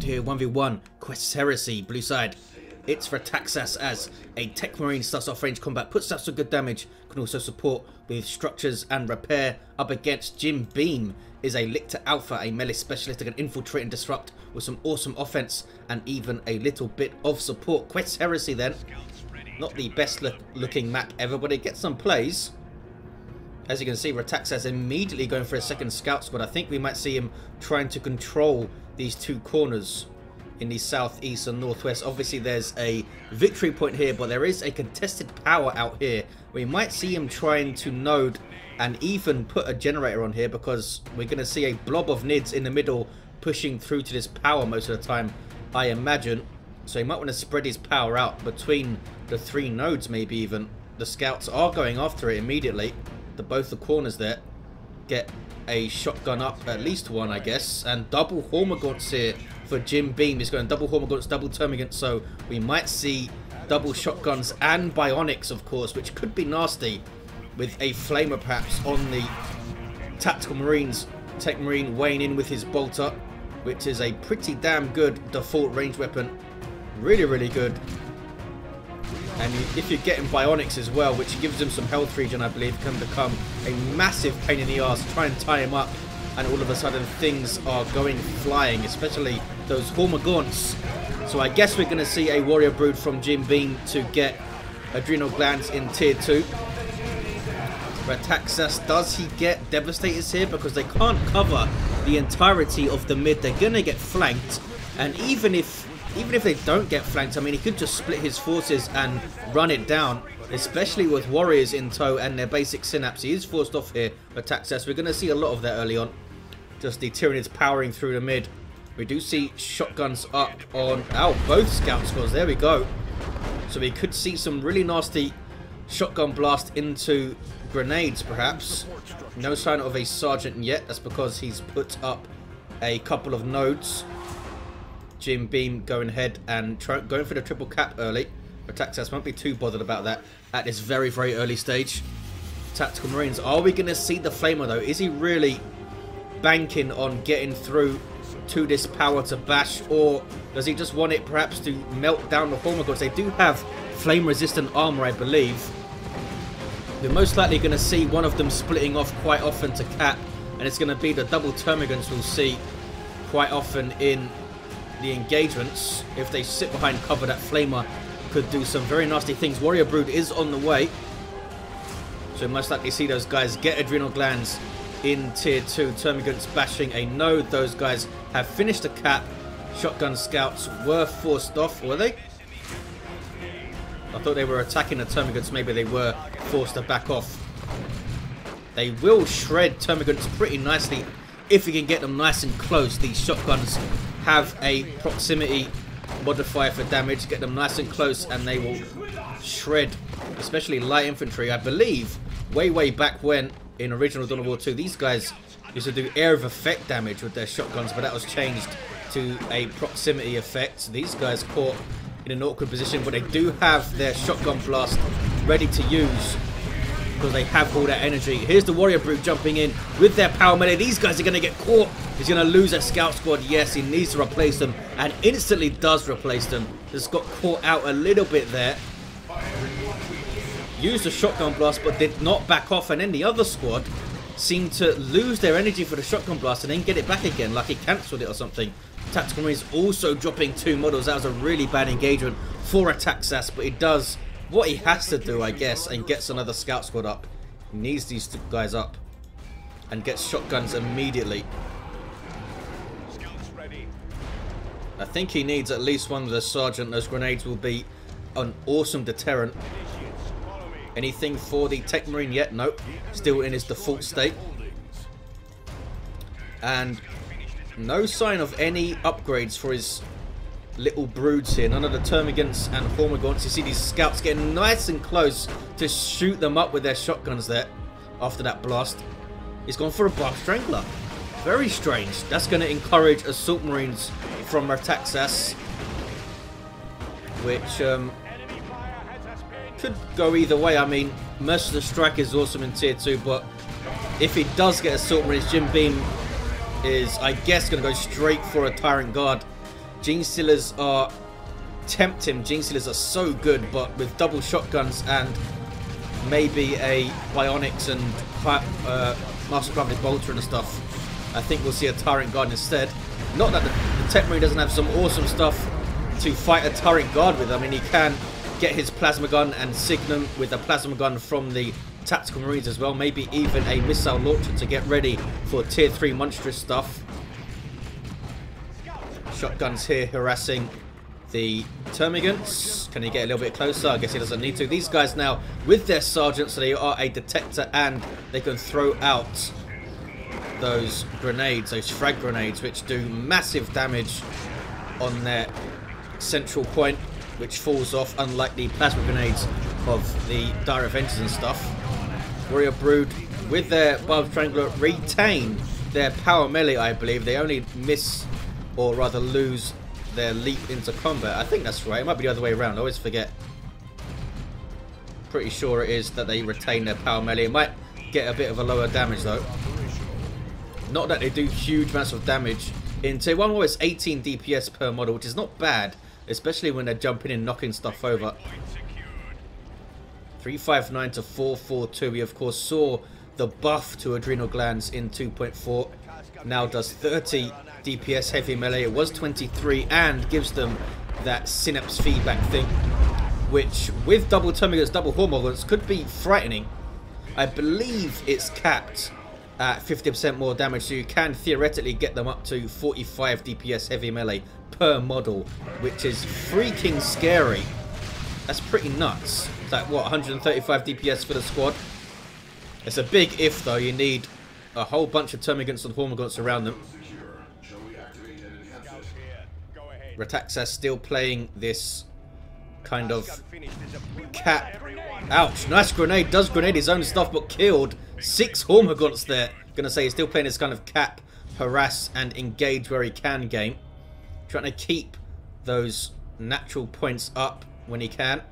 United here, 1v1, Quests Heresy, blue side. It's Rataxas as a Techmarine, starts off range combat, puts out some good damage, can also support with structures and repair. Up against Jim Beam is a Lictor Alpha, a melee specialist that can infiltrate and disrupt with some awesome offense and even a little bit of support. Quests Heresy then, not the best looking map ever, but it gets some plays. As you can see, Rataxas immediately going for a second scout squad. I think we might see him trying to control these two corners in the southeast and northwest. Obviously there's a victory point here, but there is a contested power out here. We might see him trying to node and even put a generator on here, because we're going to see a blob of nids in the middle pushing through to this power most of the time, I imagine. So he might want to spread his power out between the three nodes, maybe even. The scouts are going after it immediately. Both the corners there get a shotgun up, at least one I guess, and double Hormagaunts here for Jim Beam. He's going double Hormagaunts, double Termagants, so we might see double shotguns and bionics, of course, which could be nasty, with a flamer perhaps on the tactical marines. Techmarine weighing in with his bolter, which is a pretty damn good default range weapon. Really good. And if you're getting bionics as well, which gives him some health regen, I believe, can become a massive pain in the arse. Try and tie him up, and all of a sudden things are going flying, especially those Hormagaunts. So I guess we're going to see a warrior brood from Jim Beam to get adrenal glands in tier 2. Rataxas, does he get devastators here? Because they can't cover the entirety of the mid. They're going to get flanked, and even if they don't get flanked, I mean, he could just split his forces and run it down, especially with warriors in tow and their basic synapse. He is forced off here, Rataxas. We're going to see a lot of that early on. Just the Tyranids powering through the mid. We do see shotguns up on both scout squads. There we go. So we could see some really nasty shotgun blast into grenades, perhaps. No sign of a sergeant yet. That's because he's put up a couple of nodes. Jim Beam going ahead and going for the triple cap early. Rataxas won't be too bothered about that at this very early stage. Tactical Marines, are we going to see the flamer though? Is he really banking on getting through to this power to bash, or does he just want it perhaps to melt down the Hormagaunts? They do have flame resistant armor, I believe. We're most likely going to see one of them splitting off quite often to cap, and it's going to be the double Termagants we'll see quite often in the engagements. If they sit behind cover, that flamer could do some very nasty things. Warrior brood is on the way, so most likely see those guys get adrenal glands in tier 2. Termagants bashing a node. Those guys have finished the cap. Shotgun scouts were forced off, were they? I thought they were attacking the Termagants. Maybe they were forced to back off. They will shred Termagants pretty nicely if we can get them nice and close. These shotguns have a proximity modifier for damage. Get them nice and close and they will shred, especially light infantry. I believe way back when in original Dawn of War 2, these guys used to do area of effect damage with their shotguns, but that was changed to a proximity effect. These guys caught in an awkward position, but they do have their shotgun blast ready to use because they have all that energy. Here's the warrior brood jumping in with their power melee. These guys are going to get caught. He's going to lose that scout squad. Yes, he needs to replace them, and instantly does replace them. Just got caught out a little bit there. Used a shotgun blast, but did not back off, and then the other squad seemed to lose their energy for the shotgun blast and then get it back again, like he cancelled it or something. Tactical Marines also dropping 2 models. That was a really bad engagement for Rataxas, but he does what he has to do, I guess, and gets another scout squad up. He needs these 2 guys up and gets shotguns immediately. I think he needs at least one of the sergeant. Those grenades will be an awesome deterrent. Anything for the Techmarine yet? Nope. Still in his default state. And no sign of any upgrades for his little broods here. None of the Termagants and Hormagaunts. You see these scouts getting nice and close to shoot them up with their shotguns there after that blast. He's gone for a Barb Strangler. Very strange. That's going to encourage Assault Marines from Rataxas, which could go either way. I mean, Merciless Strike is awesome in tier 2, but if he does get Assault Marines, Jim Beam is, I guess, going to go straight for a Tyrant Guard Gene Stealers are tempting. Gene Stealers are so good, but with double shotguns and maybe a Bionics and Mastercrafted Bolter and stuff, I think we'll see a Tyrant Guard instead. Not that the Techmarine doesn't have some awesome stuff to fight a Tyrant Guard with. I mean, he can get his Plasma Gun and Signum with a Plasma Gun from the Tactical Marines as well. Maybe even a Missile Launcher to get ready for Tier 3 monstrous stuff. Shotguns here harassing the Termagants. Can he get a little bit closer? I guess he doesn't need to. These guys now with their sergeants, so they are a detector and they can throw out those grenades, those frag grenades, which do massive damage on their central point, which falls off, unlike the plasma grenades of the Dire Avengers and stuff. Warrior Brood with their Barbed Strangler retain their power melee, I believe. They only miss, or rather lose, their leap into combat. I think that's right. It might be the other way around. I always forget. Pretty sure it is that they retain their power melee. It might get a bit of a lower damage though. Not that they do huge amounts of damage. In Tier 1 war, it's 18 DPS per model, which is not bad, especially when they're jumping in, knocking stuff over. 359 to 442. We of course saw the buff to Adrenal Glands in 2.4. Now does 30 DPS heavy melee. It was 23 and gives them that synapse feedback thing, which with double Termagants, double Hormagaunts could be frightening. I believe it's capped at 50% more damage, so you can theoretically get them up to 45 DPS heavy melee per model, which is freaking scary. That's pretty nuts. It's like, what, 135 DPS for the squad? It's a big if, though. You need a whole bunch of Termagants and Hormagaunts around them. Rataxas still playing this kind of cap. Ouch, nice grenade. Does grenade his own stuff, but killed 6 Hormagaunts there. Gonna say he's still playing this kind of cap, harass and engage where he can game. Trying to keep those natural points up when he can.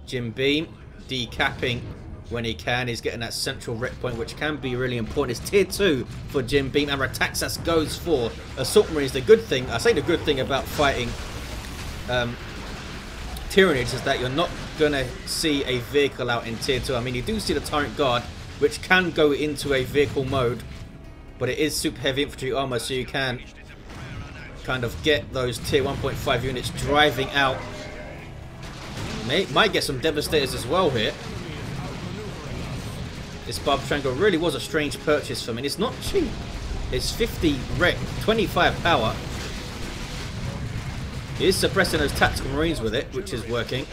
Jim Beam decapping when he can. He's getting that central rep point, which can be really important. It's Tier 2 for Jim Beam, and Rataxas goes for Assault Marines. The good thing, I say the good thing about fighting Tyranids is that you're not going to see a vehicle out in Tier 2. I mean, you do see the Tyrant Guard, which can go into a vehicle mode, but it is super heavy infantry armor, so you can kind of get those Tier 1.5 units driving out. Might get some Devastators as well here. This Barbed Strangler really was a strange purchase for me. It's not cheap. It's 50 rep, 25 power. He is suppressing those Tactical Marines with it, which is working.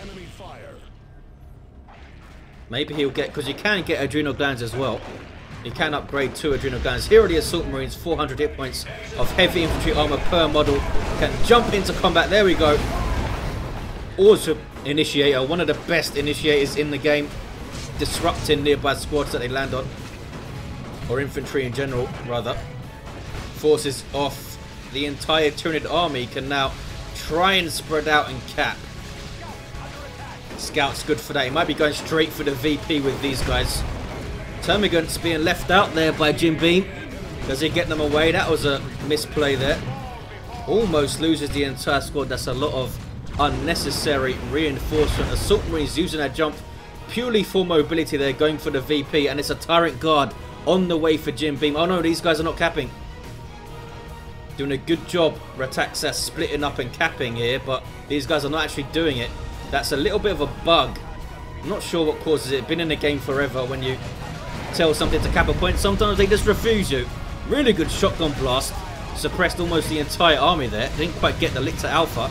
Maybe he'll get, because you can get Adrenal Glands as well. You can upgrade to Adrenal Glands. Here are the Assault Marines, 400 hit points of heavy infantry armor per model. Can jump into combat. There we go. Awesome initiator. One of the best initiators in the game. Disrupting nearby squads that they land on. Or infantry in general, rather. Forces off. The entire Tyranid army can now try and spread out and cap. Scout's good for that. He might be going straight for the VP with these guys. Termagants being left out there by Jim Beam. Does he get them away? That was a misplay there. Almost loses the entire squad. That's a lot of unnecessary reinforcement. Assault Marines using that jump purely for mobility. They're going for the VP, and it's a Tyrant Guard on the way for Jim Beam. Oh no, these guys are not capping. Doing a good job, Rataxas, splitting up and capping here, but these guys are not actually doing it. That's a little bit of a bug. I'm not sure what causes it. Been in the game forever. When you tell something to cap a point, sometimes they just refuse you. Really good shotgun blast. Suppressed almost the entire army there. Didn't quite get the Lictor Alpha.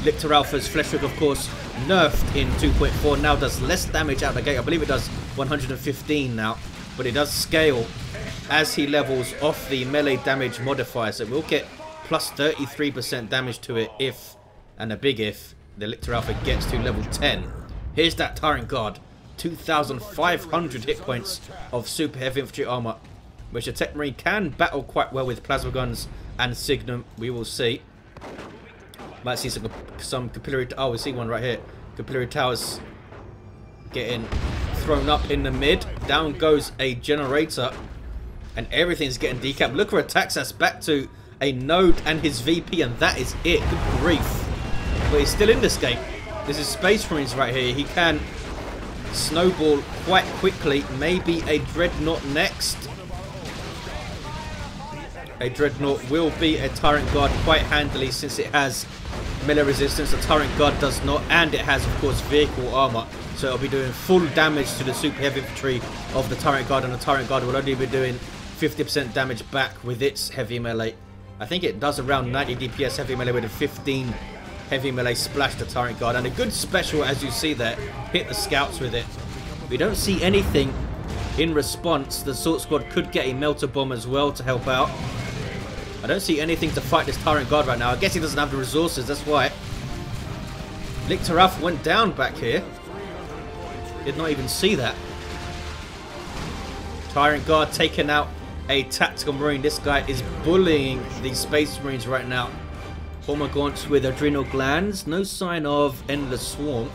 Lictor Alpha's Fleshhook, of course, nerfed in 2.4. Now does less damage out the gate. I believe it does 115 now. But it does scale as he levels off the melee damage modifier. So we'll get plus 33% damage to it if, and a big if, the Lictor Alpha gets to level 10. Here's that Tyrant Guard. 2,500 hit points of super heavy infantry armor, which a Techmarine can battle quite well with plasma guns and Signum. We will see. Might see some capillary. Oh, we see one right here. Capillary towers getting thrown up in the mid. Down goes a generator, and everything's getting decapped. Look for Rataxas back to a node and his VP, and that is it. Good grief. But he's still in this game. This is Space Marines right here. He can snowball quite quickly. Maybe a Dreadnought next. A Dreadnought will be a Tyrant Guard quite handily since it has melee resistance. The Tyrant Guard does not, and it has, of course, vehicle armor. So it'll be doing full damage to the super heavy infantry of the Tyrant Guard, and the Tyrant Guard will only be doing 50% damage back with its heavy melee. I think it does around 90 DPS heavy melee with a 15 heavy melee splash to Tyrant Guard, and a good special, as you see there, hit the scouts with it. We don't see anything in response. The Assault Squad could get a Melter Bomb as well to help out. I don't see anything to fight this Tyrant Guard right now. I guess he doesn't have the resources, that's why. Lictor Alpha went down back here. Did not even see that. Tyrant Guard taking out a Tactical Marine. This guy is bullying the Space Marines right now. Hormagaunts with adrenal glands. No sign of Endless Swarm.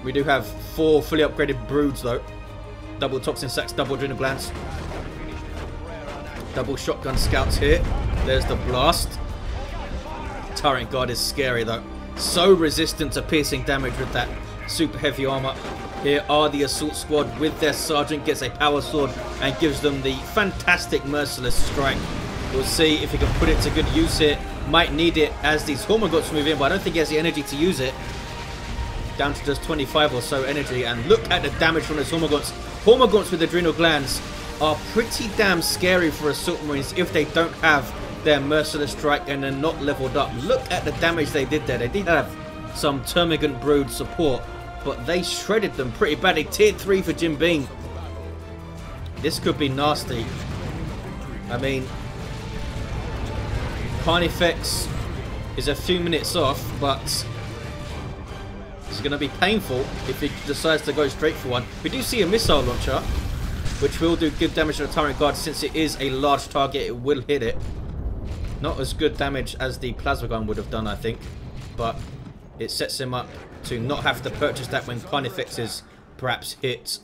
We do have 4 fully upgraded broods though. Double toxin sacks, double adrenal glands. Double shotgun scouts here. There's the blast. Tyrant Guard is scary though. So resistant to piercing damage with that super heavy armor. Here are the Assault Squad with their sergeant. Gets a power sword and gives them the fantastic merciless strike. We'll see if he can put it to good use here. Might need it as these Hormagaunts move in, but I don't think he has the energy to use it. Down to just 25 or so energy, and look at the damage from those Hormagaunts. Hormagaunts with adrenal glands are pretty damn scary for Assault Marines if they don't have their merciless strike and they're not leveled up. Look at the damage they did there. They did have some Termagant Brood support, but they shredded them pretty badly. Tier 3 for Jim Beam. This could be nasty. I mean, Carnifex is a few minutes off, but it's going to be painful if he decides to go straight for one. We do see a missile launcher, which will do good damage to the Tyrant Guard. Since it is a large target, it will hit it. Not as good damage as the plasma gun would have done, I think, but it sets him up to not have to purchase that when Carnifex is perhaps hit.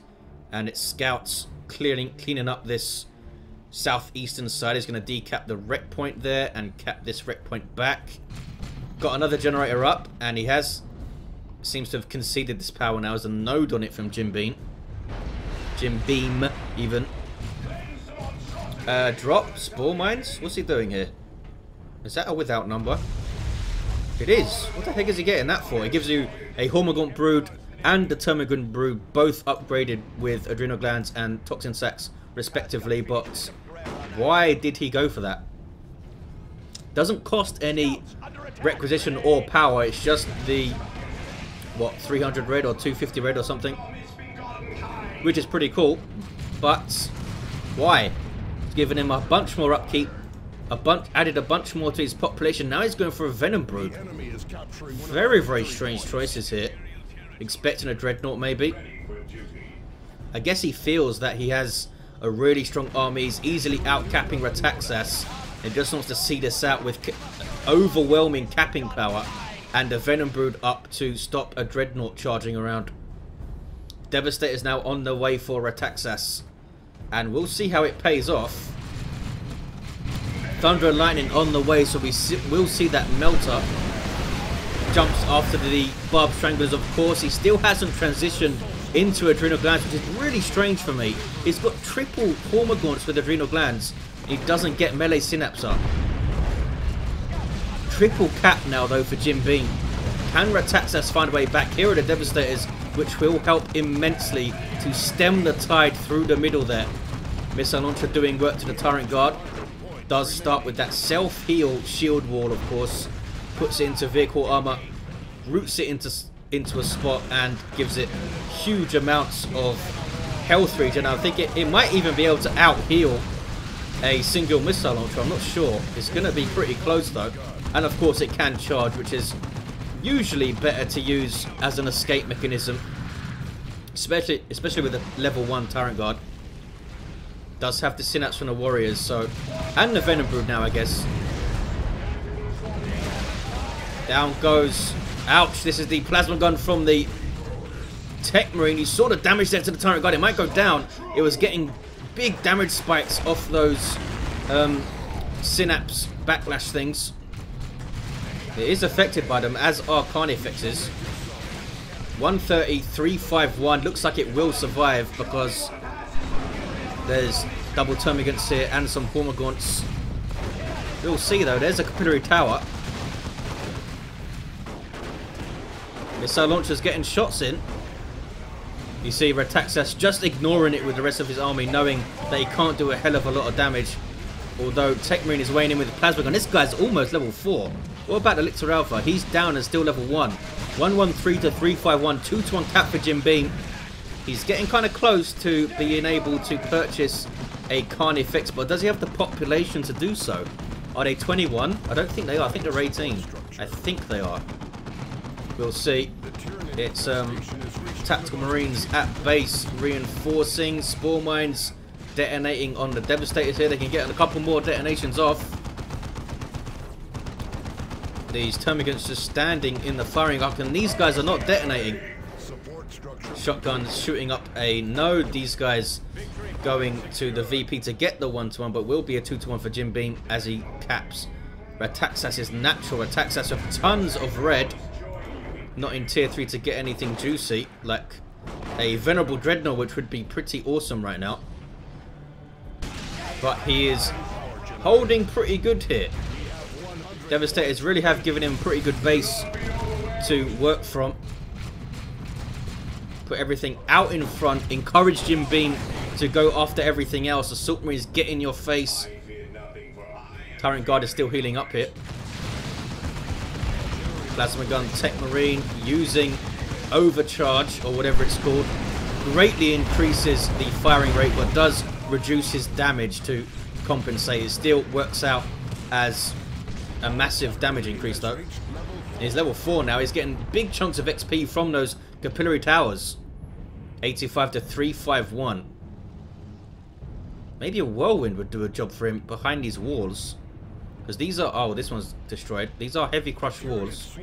And it's scouts cleaning up this southeastern side. He's going to decap the wreck point there and cap this wreck point back. Got another generator up, and he seems to have conceded this power now. There's a node on it from Jim Beam. Jim Beam, even. Drop, spore mines? What's he doing here? Is that a without number? It is. What the heck is he getting that for? It gives you a Hormagaunt Brood and the Termagant Brood, both upgraded with adrenal glands and toxin sacs, respectively. But why did he go for that? Doesn't cost any requisition or power. It's just the, what, 300 red or 250 red or something, which is pretty cool. But why? It's given him a bunch more upkeep, added a bunch more to his population. Now he's going for a Venom Brood. Very, very strange choices here. Expecting a Dreadnought maybe. I guess he feels that he has a really strong army. He's easily outcapping Rataxas. He just wants to see this out with overwhelming capping power and a Venom Brood up to stop a Dreadnought charging around. Devastator's now on the way for Rataxas, and we'll see how it pays off. Thunder and Lightning on the way, so we'll see that Melter jumps after the Barb Stranglers. Of course, he still hasn't transitioned into Adrenal Glands, which is really strange for me. He's got triple Hormagaunts with Adrenal Glands. He doesn't get melee synapse up. Triple cap now though for Jim Beam. Can Rataxas find a way back? Here are the Devastators, which will help immensely to stem the tide through the middle there. Missile Launcher doing work to the Tyrant Guard. Does start with that self-heal shield wall, of course. Puts it into vehicle armor, roots it into a spot, and gives it huge amounts of health regen. I think it might even be able to out-heal a single missile launcher. I'm not sure. It's going to be pretty close though. And of course it can charge, which is usually better to use as an escape mechanism, especially with a level 1 Tyrant Guard. Does have the synapse from the warriors, so, and the Venom Brood now, I guess. Down goes. Ouch! This is the plasma gun from the Techmarine. You saw the damage there to the Tyrant Guard. It might go down. It was getting big damage spikes off those synapse backlash things. It is affected by them, as are Carnifexes. 130, 351. Looks like it will survive because there's double termagants here and some Hormagaunts. We'll see though. There's a capillary tower. Missile launcher's getting shots in. You see Rataxas just ignoring it with the rest of his army, knowing that he can't do a hell of a lot of damage. Although Techmarine is weighing in with the plasma gun. This guy's almost level 4. What about the Lictor Alpha? He's down and still level 1. 113 to 351. 2 to 1 cap for Jim Beam. He's getting kind of close to being able to purchase a Carnifex, but does he have the population to do so? Are they 21? I don't think they are. I think they're 18. I think they are. We'll see. It's Tactical Marines at base reinforcing. Spore mines detonating on the Devastators here. They can get a couple more detonations off. These termagants just standing in the firing arc, and these guys are not detonating. Shotguns shooting up a node. These guys going to the VP to get the 1-to-1, but will be a 2-to-1 for Jim Beam as he caps. Rataxas is natural. Rataxas with tons of red. Not in tier 3 to get anything juicy, like a Venerable Dreadnought, which would be pretty awesome right now. But he is holding pretty good here. Devastators really have given him pretty good base to work from. Put everything out in front. Encourage Jim Beam to go after everything else. Assault Marines get in your face. Tyrant Guard is still healing up here. Plasma gun Techmarine using overcharge, or whatever it's called, greatly increases the firing rate, but does reduce his damage to compensate. It still works out as a massive damage increase though. He's level 4 now. He's getting big chunks of XP from those capillary towers. 85 to 351. Maybe a whirlwind would do a job for him behind these walls. Because these are... Oh, this one's destroyed. These are heavy crush walls.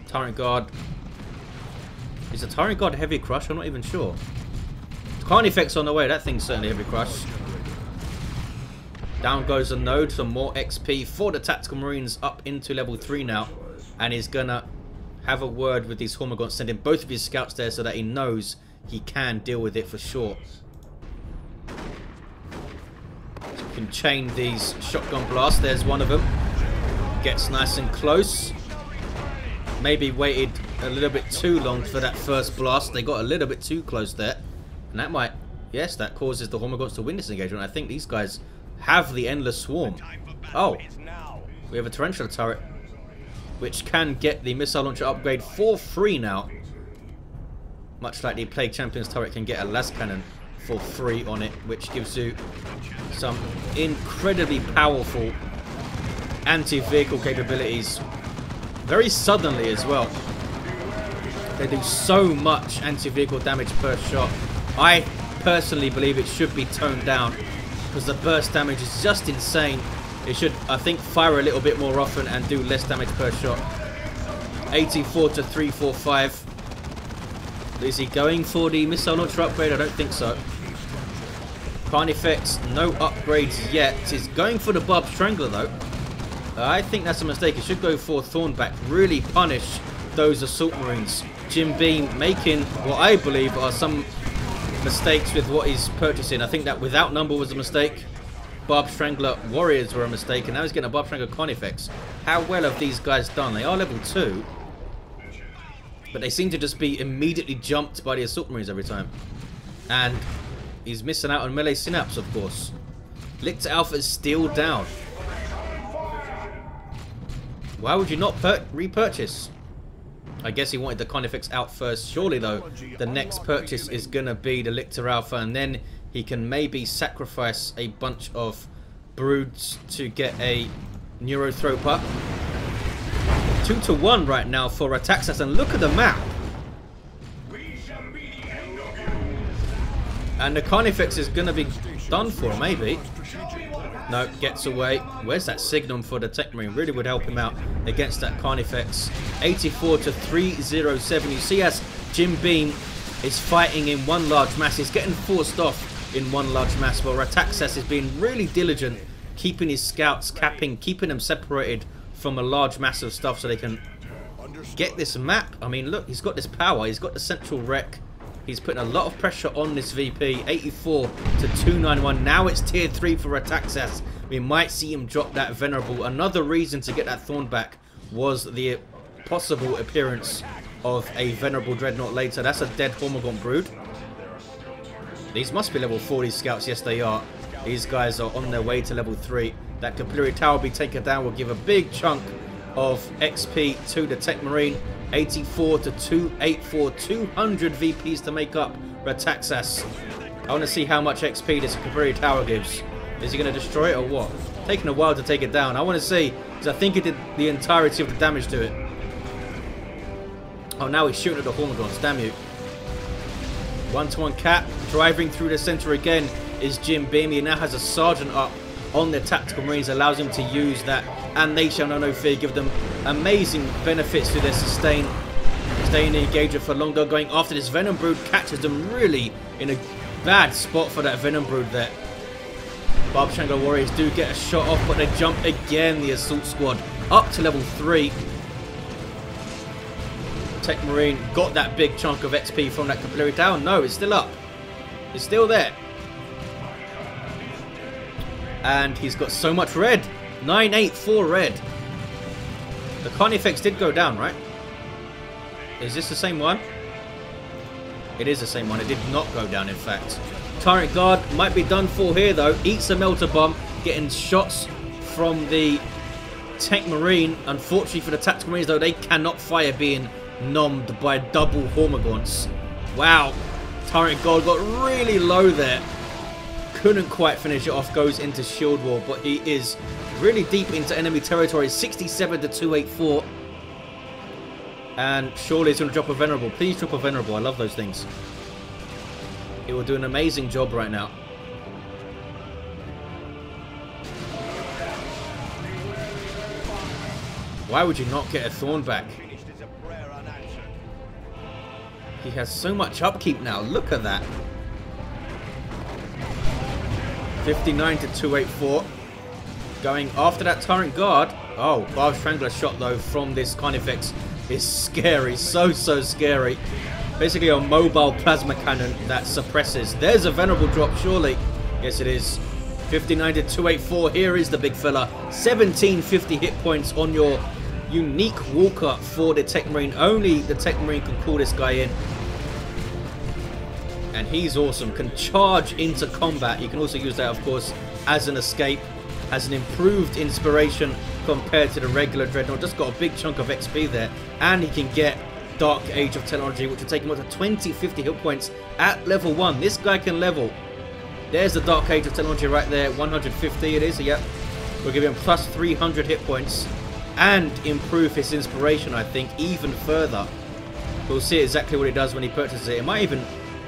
Tyrant Guard. Is a Tyrant Guard heavy crush? I'm not even sure. Carnifex on the way. That thing's certainly heavy crush. Down goes a node. Some more XP for the Tactical Marines up into level 3 now. And he's gonna have a word with these Hormagaunts, sending both of his scouts there so that he knows he can deal with it for sure. So you can chain these shotgun blasts. There's one of them. Gets nice and close. Maybe waited a little bit too long for that first blast. They got a little bit too close there. And that might... Yes, that causes the Hormagaunts to win this engagement. I think these guys have the Endless Swarm. Oh. We have a Tarantula turret, which can get the missile launcher upgrade for free now. Much like the Plague Champions turret can get a las cannon for free on it, which gives you some incredibly powerful anti-vehicle capabilities. Very suddenly as well. They do so much anti-vehicle damage per shot. I personally believe it should be toned down because the burst damage is just insane. It should, I think, fire a little bit more often and do less damage per shot. 84 to 345. Is he going for the missile launcher upgrade? I don't think so. Carnifex, no upgrades yet. He's going for the Barb Strangler though. I think that's a mistake. He should go for Thornback. Really punish those Assault Marines. Jim Beam making what I believe are some mistakes with what he's purchasing. I think that Without Number was a mistake. Barb Strangler Warriors were a mistake, and now he's getting a Barb Strangler Carnifex. How well have these guys done? They are level 2, but they seem to just be immediately jumped by the Assault Marines every time. And he's missing out on melee synapse, of course. Lictor Alpha is still down. Why would you not repurchase? I guess he wanted the Carnifex out first. Surely, though, the next purchase is going to be the Lictor Alpha, and then he can maybe sacrifice a bunch of broods to get a Neurothroper. 2 to 1 right now for Rataxas, and look at the map. And the Carnifex is going to be done for, maybe. No, gets away. Where's that Signum for the Techmarine? Really would help him out against that Carnifex. 84 to 307. You see as Jim Beam is fighting in one large mass. He's getting forced off in one large mass, while Rataxas is being really diligent, keeping his scouts, keeping them separated from a large mass of stuff so they can get this map. I mean, look, he's got this power. He's got the central wreck. He's putting a lot of pressure on this VP. 84 to 291. Now it's tier 3 for Rataxas. We might see him drop that Venerable. Another reason to get that Thorn back was the possible appearance of a Venerable Dreadnought later. That's a dead Hormigaunt Brood. These must be level 40 scouts. Yes, they are. These guys are on their way to level 3. That Capillary Tower be taken down will give a big chunk of XP to the Techmarine. 84 to 284. 200 VPs to make up Rataxas. I want to see how much XP this Capillary Tower gives. Is he going to destroy it or what? Taking a while to take it down. I want to see, because I think it did the entirety of the damage to it. Oh, now he's shooting at the Hormigons. Damn you. 1-to-1 cap. Driving through the center again is Jim Beam. He now has a Sergeant up on the Tactical Marines. Allows him to use that. And they shall know no fear. Give them amazing benefits to their sustain. Staying the engager for longer. Going after this Venom Brood. Catches them really in a bad spot for that Venom Brood there. Barb Strangler Warriors do get a shot off, but they jump again. The Assault Squad up to level 3. Techmarine got that big chunk of XP from that Capillary Tower. No, it's still up. It's still there. And he's got so much red. 984 red. The Carnifex did go down, right? Is this the same one? It is the same one. It did not go down, in fact. Tyrant Guard might be done for here, though. Eats a Melter Bomb. Getting shots from the Techmarine. Unfortunately for the Tactical Marines, though, they cannot fire, being nommed by double Hormagaunts. Wow. Tyrant Guard got really low there. Couldn't quite finish it off. Goes into Shield Wall, but he is really deep into enemy territory. 67 to 284. And surely he's going to drop a Venerable. Please drop a Venerable. I love those things. It will do an amazing job right now. Why would you not get a Thorn back? He has so much upkeep now. Look at that. 59 to 284. Going after that Tyrant Guard. Oh, Barb Strangler shot though from this Carnifex is scary. So scary. Basically a mobile plasma cannon that suppresses. There's a Venerable drop, surely. Yes, it is. 59 to 284. Here is the big fella. 1750 hit points on your unique walker for the Techmarine. Only the Techmarine can call this guy in. And he's awesome. Can charge into combat. You can also use that, of course, as an escape. As an improved inspiration compared to the regular Dreadnought. Just got a big chunk of XP there. And he can get Dark Age of Technology, which will take him up to 2050 hit points at level 1. This guy can level. There's the Dark Age of Technology right there. 150 it is. Yep. We'll give him plus 300 hit points. And improve his inspiration, I think, even further. We'll see exactly what it does when he purchases it. It might even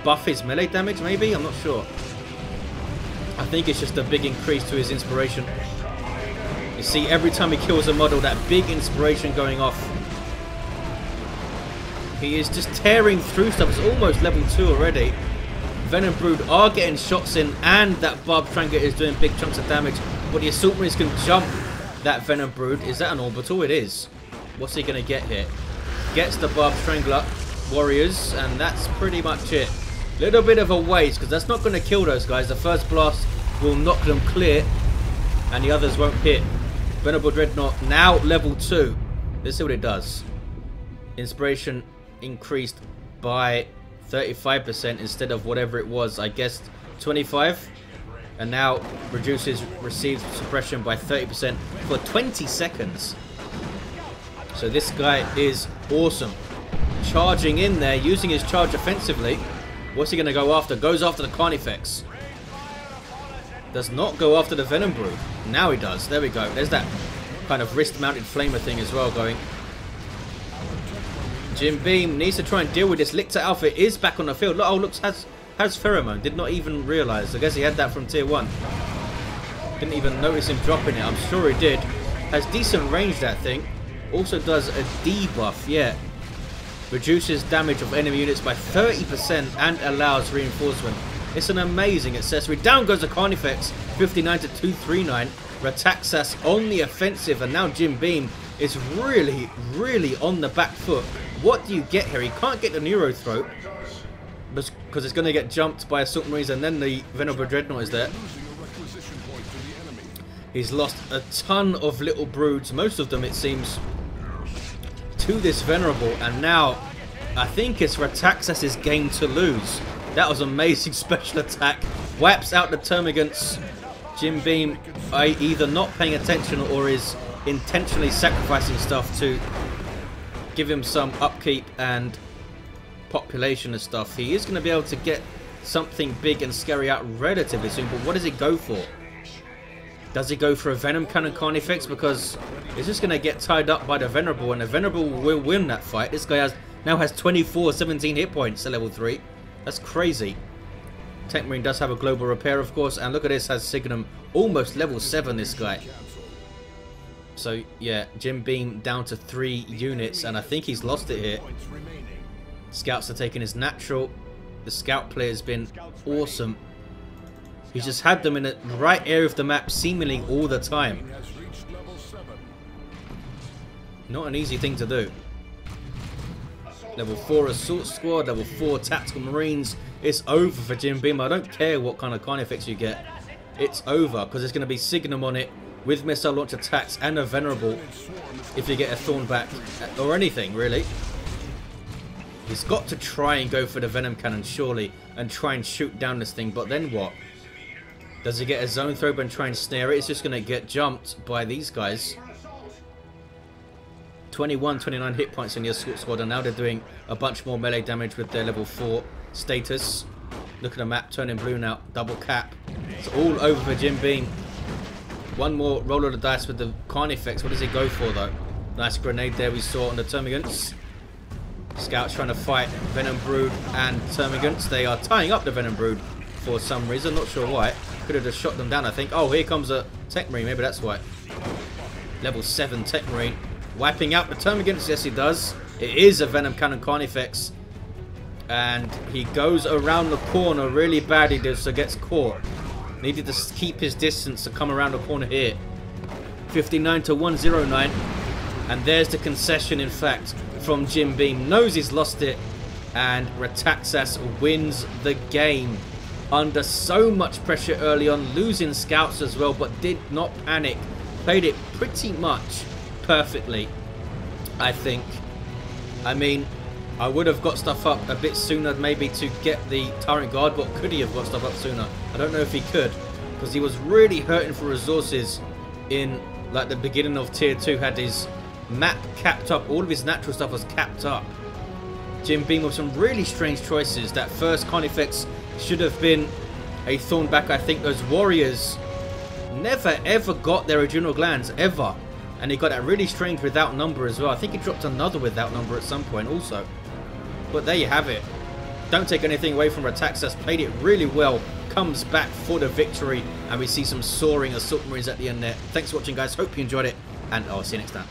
buff his melee damage, maybe? I'm not sure. I think it's just a big increase to his inspiration. You see, every time he kills a model, that big inspiration going off. He is just tearing through stuff. It's almost level 2 already. Venom Brood are getting shots in, and that Barb Strangler is doing big chunks of damage. But the Assault Marines can jump that Venom Brood. Is that an orbital? It is. What's he going to get here? Gets the Barb Strangler Warriors, and that's pretty much it. Little bit of a waste, because that's not going to kill those guys. The first blast will knock them clear, and the others won't hit. Venerable Dreadnought now level 2. Let's see what it does. Inspiration increased by 35% instead of whatever it was, I guess 25. And now reduces received suppression by 30% for 20 seconds. So this guy is awesome. Charging in there, using his charge offensively. What's he going to go after? Goes after the Carnifex. Does not go after the Venom Brood. Now he does. There we go. There's that kind of wrist-mounted flamer thing as well going. Jim Beam needs to try and deal with this. Lictor Alpha is back on the field. Look, oh, looks, has Pheromone. Did not even realise. I guess he had that from tier 1. Didn't even notice him dropping it. I'm sure he did. Has decent range, that thing. Also does a debuff, yeah. Reduces damage of enemy units by 30% and allows reinforcement. It's an amazing accessory. Down goes the Carnifex. 59 to 239. Rataxas on the offensive, and now Jim Beam is really, really on the back foot. What do you get here? He can't get the Neuro Throat because it's going to get jumped by Assault Marines, and then the Venerable Dreadnought is there. He's lost a ton of little broods, most of them it seems, to this Venerable, and now I think it's Rataxas' game to lose. That was amazing special attack. Wipes out the Termagants. Jim Beam either not paying attention or is intentionally sacrificing stuff to give him some upkeep and population and stuff. He is going to be able to get something big and scary out relatively soon, but what does he go for? Does he go for a Venom Cannon Carnifex? Because it's just going to get tied up by the Venerable, and the Venerable will win that fight. This guy now has 17 hit points at level 3. That's crazy. Techmarine does have a global repair, of course, and look at this, has Signum almost level 7, this guy. So yeah, Jim Beam down to 3 units, and I think he's lost it here. Scouts are taking his natural. The scout play has been awesome. He's just had them in the right area of the map seemingly all the time. Not an easy thing to do. Level 4 Assault Squad, level 4 Tactical Marines. It's over for Jim Beam. I don't care what kind of Carnifex you get. It's over because there's going to be Signum on it with missile launch attacks and a Venerable if you get a Thornback or anything really. He's got to try and go for the Venom Cannon surely and try and shoot down this thing, but then what? Does he get a zone throw and try and snare it? It's just going to get jumped by these guys. 29 hit points in the Assault Squad, and now they're doing a bunch more melee damage with their level 4 status. Look at the map turning blue now. Double cap. It's all over for Jim Beam. One more roll of the dice with the Carnifex. What does he go for though? Nice grenade there we saw on the Termagants. Scouts trying to fight Venom Brood and Termagants. They are tying up the Venom Brood for some reason. Not sure why. Could have just shot them down, I think. Oh, here comes a Techmarine. Maybe that's why. Level 7 Techmarine. Wiping out the Termagants. Yes, he does. It is a Venom Cannon Carnifex. And he goes around the corner really badly, so gets caught. Needed to keep his distance to come around the corner here. 59 to 109. And there's the concession, in fact, from Jim Beam. Knows he's lost it. And Rataxas wins the game. Under so much pressure early on. Losing scouts as well, but did not panic. Played it pretty much perfectly, I think. I mean, I would have got stuff up a bit sooner maybe to get the Tyrant Guard, but could he have got stuff up sooner? I don't know if he could, because he was really hurting for resources in like the beginning of tier 2. Had his map capped up, all of his natural stuff was capped up. Jim Beam with some really strange choices. That first Carnifex should have been a Thornback. I think those warriors never ever got their adrenal glands ever, and he got that really strange without number as well. I think he dropped another without number at some point also. But there you have it. Don't take anything away from Rataxas. Played it really well. Comes back for the victory. And we see some soaring Assault Marines at the end there. Thanks for watching, guys. Hope you enjoyed it. And I'll see you next time.